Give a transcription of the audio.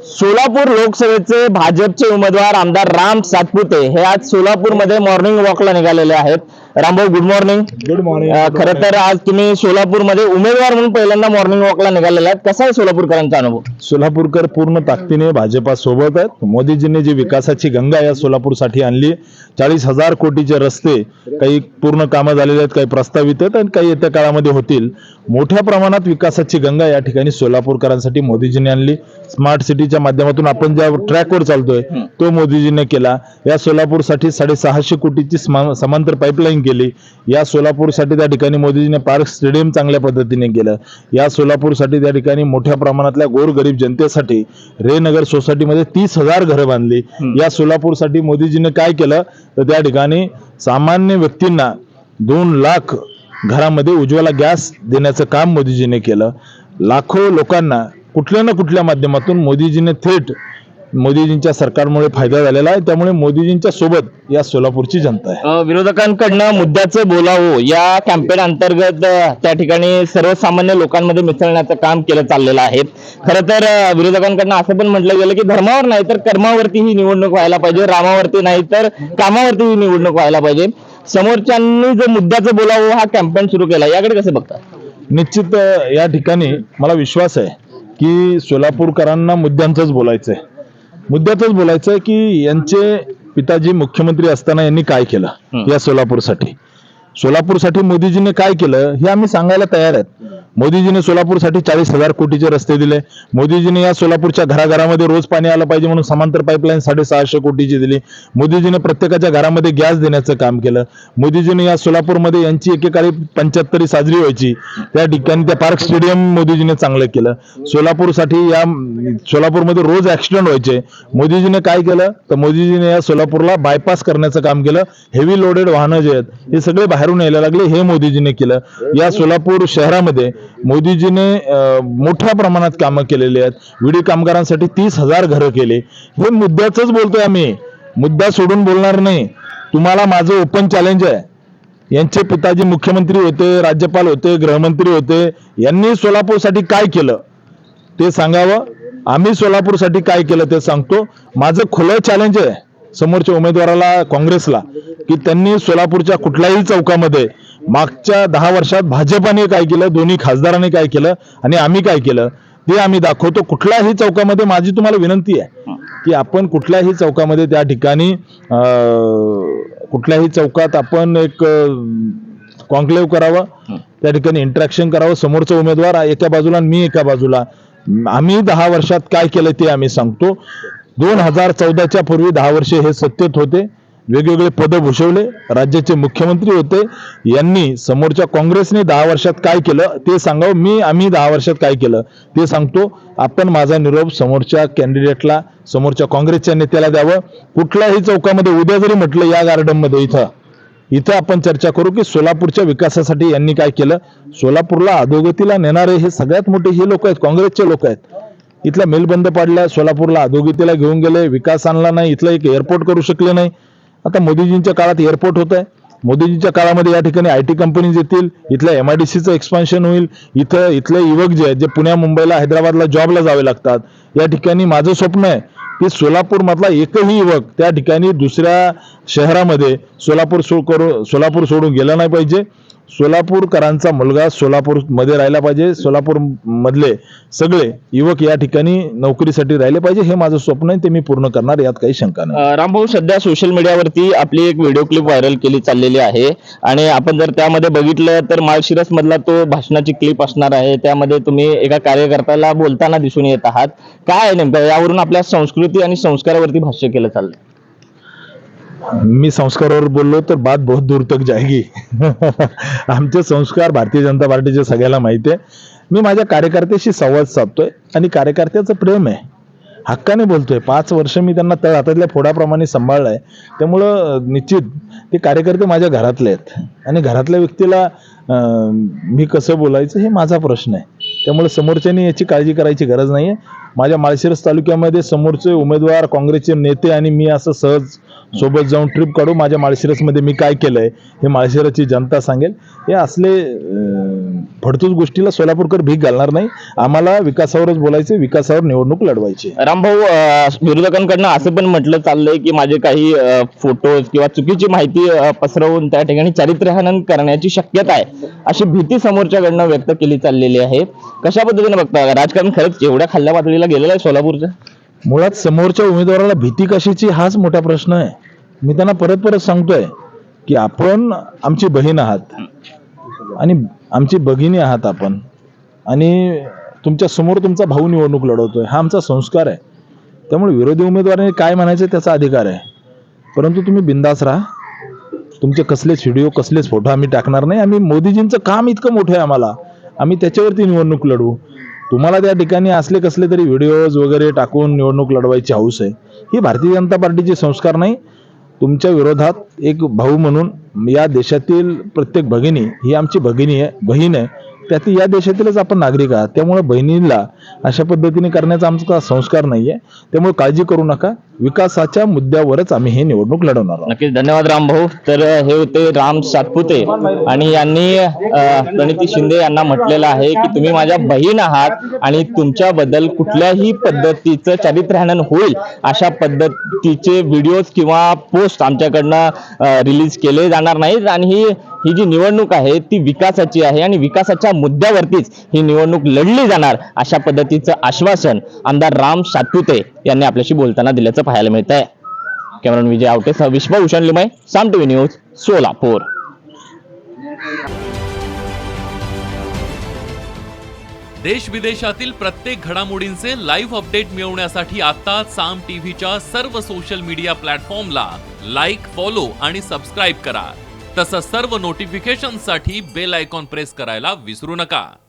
सोलापूर लोकसभेचे भाजपचे उमेदवार आमदार राम सातपुते हे आज सोलापूरमध्ये मॉर्निंग वॉकला निघालेले आहेत. Rambhau, good morning. Good morning. खरं तर आज तुम्ही सोलापूरमध्ये उमेदवार म्हणून पहिल्यांदा मॉर्निंग वॉकला निघालेले आहेत. कसा आहे सोलापूरकरांचा अनुभव? सोलापूरकर पूर्ण ताकदीने भाजपासोबत आहेत. मोदीजींनी जी विकासाची गंगा या सोलापूरसाठी आणली, 40,000 कोटीचे रस्ते, काही पूर्ण कामं झालेले आहेत, काही प्रस्तावित आहेत आणि काही येत्या काळामध्ये होतील. मोठ्या प्रमाणात विकासाची गंगा या ठिकाणी सोलापूरकरांसाठी मोदीजींनी आणली. स्मार्ट सिटीच्या माध्यमातून आपण ज्या ट्रॅकवर चालतोय तो मोदीजींनी केला. या सोलापूरसाठी 650 कोटीची समांतर पाईपलाईन केली. या सोलापूरसाठी त्या ठिकाणी मोदीजींनी पार्क स्टेडियम चांगल्या पद्धतीने केलं. या सोलापूरसाठी त्या ठिकाणी मोठ्या प्रमाणातल्या गोरगरीब जनतेसाठी रेनगर सोसायटीमध्ये 30,000 घरं बांधली. या सोलापूरसाठी मोदीजींनी काय केलं तर त्या ठिकाणी सामान्य व्यक्तींना 2 लाख घरामध्ये उज्ज्वला गॅस देण्याचं काम मोदीजीने केलं. लाखो लोकांना कुठल्या ना कुठल्या माध्यमातून मोदीजीने थेट मोदीजींच्या सरकारमुळे फायदा झालेला आहे. त्यामुळे मोदीजींच्या सोबत या सोलापूरची जनता आहे. विरोधकांकडनं मुद्द्याचं बोलावं या कॅम्पेन अंतर्गत त्या ठिकाणी सर्वसामान्य लोकांमध्ये मिसळण्याचं काम केलं चाललेलं आहे. खरं तर विरोधकांकडनं असं पण म्हटलं गेलं की धर्मावर नाही तर कर्मावरती ही निवडणूक व्हायला पाहिजे, रामावरती नाही तर कामावरती ही निवडणूक व्हायला पाहिजे. समोरच्यांनी जो मुद्द्याचं बोलावं हा कॅम्पेन सुरू केला, याकडे कसं बघता? निश्चित या ठिकाणी मला विश्वास आहे की सोलापूरकरांना मुद्द्यांचंच बोलायचंय. मुद्द्यातच बोलायचंय की यांचे पिताजी मुख्यमंत्री असताना यांनी काय केलं या सोलापूरसाठी. सोलापूरसाठी मोदीजीने काय केलं हे आम्ही सांगायला तयार आहेत. मोदीजीने सोलापूरसाठी 40,000 कोटीचे रस्ते दिले. मोदीजीने या सोलापूरच्या घराघरामध्ये रोज पाणी आलं पाहिजे म्हणून समांतर पाईपलाईन 650 कोटीची दिली. मोदीजीने प्रत्येकाच्या घरामध्ये गॅस देण्याचं काम केलं. मोदीजीने या सोलापूरमध्ये यांची एकेकाळी 75 साजरी व्हायची, त्या ठिकाणी त्या पार्क स्टेडियम मोदीजीने चांगलं केलं. सोलापूरसाठी या सोलापूरमध्ये रोज ऍक्सिडेंट व्हायचे. मोदीजीने काय केलं तर मोदीजीने या सोलापूरला बायपास करण्याचं काम केलं. हेवी लोडेड वाहनं जे आहेत हे सगळे बाहेरून यायला लागले, हे मोदीजीने केलं. या सोलापूर शहरामध्ये मोदीजीने मोठ्या प्रमाणात कामं केलेली आहेत. विडी कामगारांसाठी 30,000 घरं केले. हे मुद्द्याचंच बोलतोय आम्ही, मुद्दा सोडून बोलणार नाही. तुम्हाला माझं ओपन चॅलेंज आहे. यांचे पिताजी मुख्यमंत्री होते, राज्यपाल होते, गृहमंत्री होते. यांनी सोलापूरसाठी काय केलं ते सांगावं. आम्ही सोलापूरसाठी काय केलं ते सांगतो. माझं खुलं चॅलेंज आहे समोरच्या उमेदवाराला, काँग्रेसला, की त्यांनी सोलापूरच्या कुठल्याही चौकामध्ये मागच्या 10 वर्षात भाजपाने काय केलं, दोन्ही खासदारांनी काय केलं आणि आम्ही काय केलं ते आम्ही दाखवतो. कुठल्याही चौकामध्ये माझी तुम्हाला विनंती आहे की आपण कुठल्याही चौकामध्ये त्या ठिकाणी कुठल्याही चौकात आपण एक कॉन्क्लेव्ह करावं, त्या ठिकाणी इंटरॅक्शन करावं. समोरचा उमेदवार एका बाजूला आणि मी एका बाजूला. आम्ही 10 वर्षात काय केलं ते आम्ही सांगतो. 2014च्या पूर्वी 10 वर्षे हे सत्तेत होते, वेगवेगळे पद भूषवले, राज्याचे मुख्यमंत्री होते. यांनी समोरच्या काँग्रेसने 10 वर्षात काय केलं ते सांगावं. आम्ही 10 वर्षात काय केलं ते सांगतो. आपण माझा निरोप समोरच्या कॅन्डिडेटला, समोरच्या काँग्रेसच्या नेत्याला द्यावं. कुठल्याही चौकामध्ये उद्या जरी म्हटलं या गार्डनमध्ये इथं आपण चर्चा करू की सोलापूरच्या विकासासाठी यांनी काय केलं. सोलापूरला अधोगतीला नेणारे हे सगळ्यात मोठे हे लोक आहेत, काँग्रेसचे लोक आहेत. इथला मिल बंद पाडला, सोलापूरला अधोगतीला घेऊन गेले, विकास आणला नाही, इथलं एक एअरपोर्ट करू शकले नाही. आता मोदीजींच्या काळात एअरपोर्ट होत आहे. मोदीजींच्या काळामध्ये या ठिकाणी IT कंपनीज येतील, इथल्या MIDCचं एक्सपान्शन होईल. इथले युवक जे आहेत, जे पुण्या, मुंबईला, हैदराबादला जॉबला जावे लागतात, या ठिकाणी माझं स्वप्न आहे की सोलापूर मधला एकही युवक त्या ठिकाणी दुसऱ्या शहरामध्ये सोलापूर सोडून गेला नाही पाहिजे. सोलापूरकरांचा मुलगा सोलापूर मध्ये राहिला पाहिजे. सोलापूर मधले सगळे युवक या ठिकाणी नोकरीसाठी राहिले पाहिजे. हे माझं स्वप्न आहे, ते मी पूर्ण करणार, यात काही शंका नाही. रामभाऊ, सध्या सोशल मीडियावरती आपली एक व्हिडिओ क्लिप व्हायरल केली चाललेली आहे आणि आपण जर त्यामध्ये बघितलं तर माळशिरस मधला तो भाषणाची क्लिप असणार आहे. त्यामध्ये तुम्ही एका कार्यकर्त्याला बोलताना दिसून येत आहात. काय आहे नेमकं यावरून आपल्या संस्कृती आणि संस्कारावरती भाष्य केलं चाललंय? मी संस्कारावर बोललो तर बात बहुत दूर तक जाएगी. आमचे संस्कार भारतीय जनता पार्टीचे सगळ्याला माहिती आहे. मी माझ्या कार्यकर्त्याशी संवाद साधतोय आणि कार्यकर्त्याचं प्रेम आहे, हक्काने बोलतोय. 5 वर्ष मी त्यांना तळ हातातल्या फोडाप्रमाणे सांभाळलाय. त्यामुळं निश्चित ते कार्यकर्ते माझ्या घरातले आहेत आणि घरातल्या व्यक्तीला मी कसं बोलायचं हे माझा प्रश्न आहे. त्यामुळे समोरच्यानी याची काळजी करायची गरज नाहीये. माझ्या माळशिरस तालुक्यामध्ये समोरचे उमेदवार काँग्रेसचे नेते आणि मी असं सहज सोबत जाऊन ट्रिप काढू. माझ्या माळशिरसमध्ये मी काय केलंय हे माळशिरसची जनता सांगेल. हे असले फडतूस गोष्टीला सोलापूरकर भीक घालणार नाही. आम्हाला विकासावरच बोलायचे, विकासावर निवडणूक लढवायची. रामभाऊ, विरोधकांकडनं असं पण म्हटलं चाललंय की माझे काही फोटोज किंवा चुकीची माहिती पसरवून त्या ठिकाणी चारित्र्यहनन करण्याची शक्यता आहे, अशी भीती समोरच्याकडनं व्यक्त केली चाललेली आहे. कशा पद्धतीने बघता, राजकारण खरंच एवढ्या खाल्ल्या पातळीला गेलेलं आहे सोलापूरचं? मुळात समोरच्या उमेदवाराला भीती कशाची हाच मोठा प्रश्न आहे. मी त्यांना परत परत सांगतोय की आपण आमची बहीण आहात आणि आमची भगिनी आहात आपण, आणि तुमच्या समोर तुमचा भाऊ निवडणूक लढवतोय, हा आमचा संस्कार आहे. त्यामुळे विरोधी उमेदवाराने काय म्हणायचं त्याचा अधिकार आहे, परंतु तुम्ही बिंदास राहा. तुमचे कसलेच व्हिडिओ कसलेच फोटो आम्ही टाकणार नाही. आम्ही मोदीजींचं काम इतकं मोठं आहे आम्हाला, आम्ही त्याच्यावरती निवडणूक लढवू. तुम्हाला त्या ठिकाणी असले कसले तरी व्हिडिओज वगैरे टाकून निवडणूक लढवायची हौस आहे, ही भारतीय जनता पार्टीचे संस्कार नाही. तुमच्या विरोधात एक भाऊ म्हणून या देशातील प्रत्येक भगिनी ही आमची भगिनी आहे, बहीण आहे. त्यात या देशातीलच आपण नागरिक आहात. त्यामुळे बहिणीला अशा पद्धतीने करण्याचा आमचा संस्कार नाहीये. त्यामुळे काळजी करू नका. विकासाच्या मुद्द्यावरच आम्ही हे निवडणूक लढवणार आहोत. नक्कीच, धन्यवाद रामभाऊ. तर हे होते राम सातपुते आणि यांनी प्रणिती शिंदे यांना म्हटलेलं आहे की तुम्ही माझ्या बहीण आहात आणि तुमच्याबद्दल कुठल्याही पद्धतीचं चारित्र्यहनन होईल अशा पद्धतीचे व्हिडिओज किंवा पोस्ट आमच्याकडनं रिलीज केले जाणार नाहीत. आणि ही जी निवडणूक आहे ती विकासाची आहे आणि विकासाच्या मुद्द्यावरतीच ही निवडणूक लढली जाणार, अशा पद्धतीचं आश्वासन आमदार राम सातपुते यांनी आपल्याशी बोलताना दिल्याचं पाहायला मिळत आहे. कॅमेरामॅन विजय आवटेसह विश्वभूषण लिमय, साम टीव्ही न्यूज, सोलापूर. देश विदेशातील प्रत्येक घडामोडींचे लाईव्ह अपडेट मिळवण्यासाठी आता साम टीव्हीच्या सर्व सोशल मीडिया प्लॅटफॉर्मला लाईक, फॉलो आणि सबस्क्राईब करा. तसंच सर्व नोटिफिकेशनसाठी बेल आयकॉन प्रेस करायला विसरू नका.